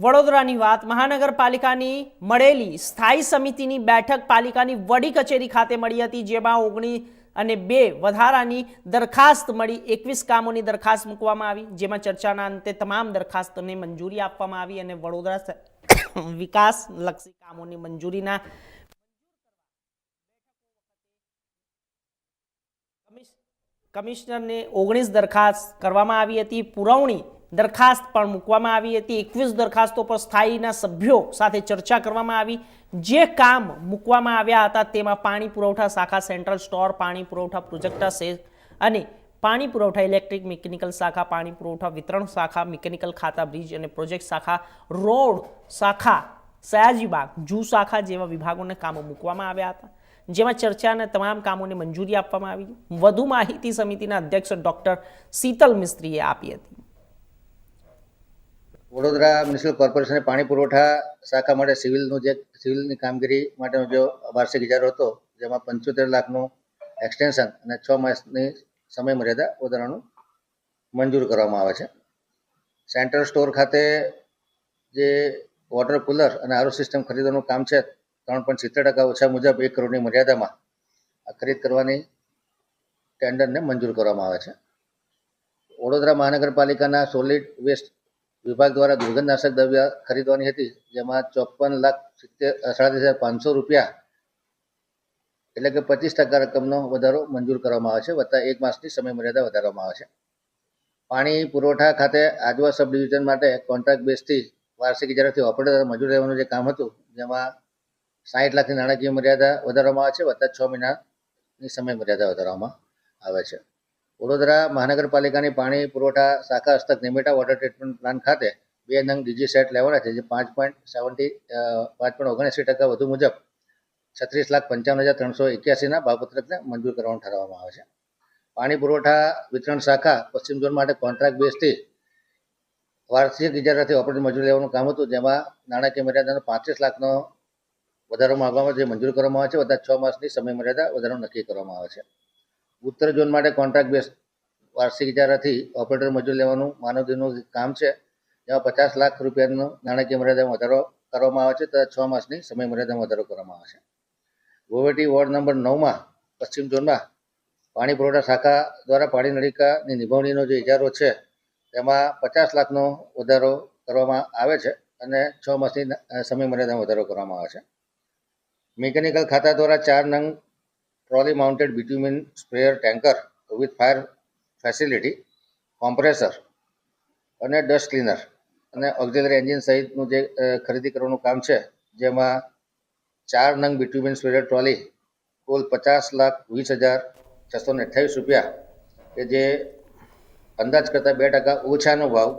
વડોદરાની વાત મહાનગરપાલિકાની મળેલી સ્થાયી સમિતિની બેઠક પાલિકાની વડી કચેરી ખાતે મળી હતી, જેમાં 19 વધારાની દરખાસ્ત મળી 21 કામોની દરખાસ્ત મૂકવામાં આવી, જેમાં ચર્ચાના અંતે તમામ દરખાસ્તોને મંજૂરી આપવામાં આવી અને વડોદરા વિકાસલક્ષી કામોની મંજૂરીના કમિશનરને 19 દરખાસ્ત કરવામાં આવી હતી। પુરવણી દરખાસ્ત પણ મૂકવામાં આવી હતી। 21 દરખાસ્તો પર સ્થાયીના સભ્યો સાથે ચર્ચા કરવામાં આવી। જે કામ મૂકવામાં આવ્યા હતા તેમાં પાણી પુરવઠા શાખા, સેન્ટ્રલ સ્ટોર, પાણી પુરવઠા પ્રોજેક્ટ સેસ અને પાણી પુરવઠા ઇલેક્ટ્રિક મિકેનિકલ શાખા, પાણી પુરવઠા વિતરણ શાખા, મિકેનિકલ ખાતા, બ્રિજ અને પ્રોજેક્ટ શાખા, રોડ શાખા, સયાજીબાગ, જૂ શાખા જેવા વિભાગોને કામો મૂકવામાં આવ્યા હતા, જેમાં ચર્ચાના તમામ કામોને મંજૂરી આપવામાં આવી। વધુ માહિતી સમિતિના અધ્યક્ષ ડોક્ટર શીતલ મિસ્ત્રીએ આપી હતી। વડોદરા મ્યુનિસિપલ કોર્પોરેશને પાણી પુરવઠા શાખા માટે સિવિલની કામગીરી માટેનો જો વાર્ષિક ઇજારો હતો, જેમાં 75 લાખનું એક્સટેન્શન અને 6 માસની સમય મર્યાદા વધારાનું મંજૂર કરવામાં આવે છે। સેન્ટ્રલ સ્ટોર ખાતે જે વોટર કુલર અને આરો સિસ્ટમ ખરીદવાનું કામ છે, 3.70% ઓછા મુજબ 1 કરોડની મર્યાદામાં આ ખરીદ કરવાની ટેન્ડરને મંજૂર કરવામાં આવે છે। વડોદરા મહાનગરપાલિકાના સોલિડ વેસ્ટ વિભાગ દ્વારા દુર્ગંધનાશક દ્રવ્ય ખરીદવાની હતી, જેમાં 54,37,500 રૂપિયા એટલે કે 25% રકમનો વધારો મંજૂર કરવામાં આવે છે, વત્તા 1 માસની સમય મર્યાદા વધારવામાં આવે છે। પાણી પુરવઠા ખાતે આજવા સબ ડિવિઝન માટે કોન્ટ્રાક્ટ બેઝથી વાર્ષિક ઇજારાથી ઓપરેટર મંજૂર લેવાનું જે કામ હતું, જેમાં 60 લાખની નાણાકીય મર્યાદા વધારવામાં આવે છે, વત્તા 6 મહિનાની સમય મર્યાદા વધારવામાં આવે છે। વડોદરા મહાનગરપાલિકાની પાણી પુરવઠા શાખા હસ્તક નિમેટા વોટર ટ્રીટમેન્ટ પ્લાન્ટ ખાતે 2 નંગ ડીજી સેટ લેવાના છે, જે 5.79% વધુ મુજબ 36,55,381ના ભાવપત્રકને મંજૂર કરવાનું ઠરાવવામાં આવે છે। પાણી પુરવઠા વિતરણ શાખા પશ્ચિમ ઝોન માટે કોન્ટ્રાક્ટ બેઝથી વાર્ષિક ઇજારાથી ઓપરેટર મજૂર લેવાનું કામ હતું, જેમાં નાણાકીય મર્યાદાનો 35 લાખનો વધારો માંગવામાં જે મંજૂર કરવામાં આવે છે, વત્તા 6 માસની સમય મર્યાદા વધારો નક્કી કરવામાં આવે છે। ઉત્તર ઝોન માટે કોન્ટ્રાક્ટ બેઝ વાર્ષિક ઇજારાથી ઓપરેટર મજૂર લેવાનું માનવદિનનું કામ છે, જેમાં 50 લાખ રૂપિયાનો નાણાકીય મર્યાદામાં વધારો કરવામાં આવે છે, તથા 6 માસની સમય મર્યાદામાં વધારો કરવામાં આવે છે। ગોવેટી વોર્ડ નંબર 9માં પશ્ચિમ ઝોનમાં પાણી પુરવઠા શાખા દ્વારા પાણી નળિકાની નિભાવણીનો જે ઇજારો છે, તેમાં 50 લાખનો વધારો કરવામાં આવે છે અને 6 માસની સમય મર્યાદામાં વધારો કરવામાં આવે છે। મિકેનિકલ ખાતા દ્વારા 4 નંગ trolley mounted bitumen sprayer tanker with fire facility, compressor અને ડસ્ટ ક્લીનર અને ઓક્ઝિલરી એન્જિન સહિતનું જે ખરીદી કરવાનું કામ છે, જેમાં 4 નંગ બિટ્યુમિન સ્પ્રેયર ટ્રોલી કુલ 50,20,628 રૂપિયા, કે જે અંદાજ કરતાં 2% ઓછાનો ભાવ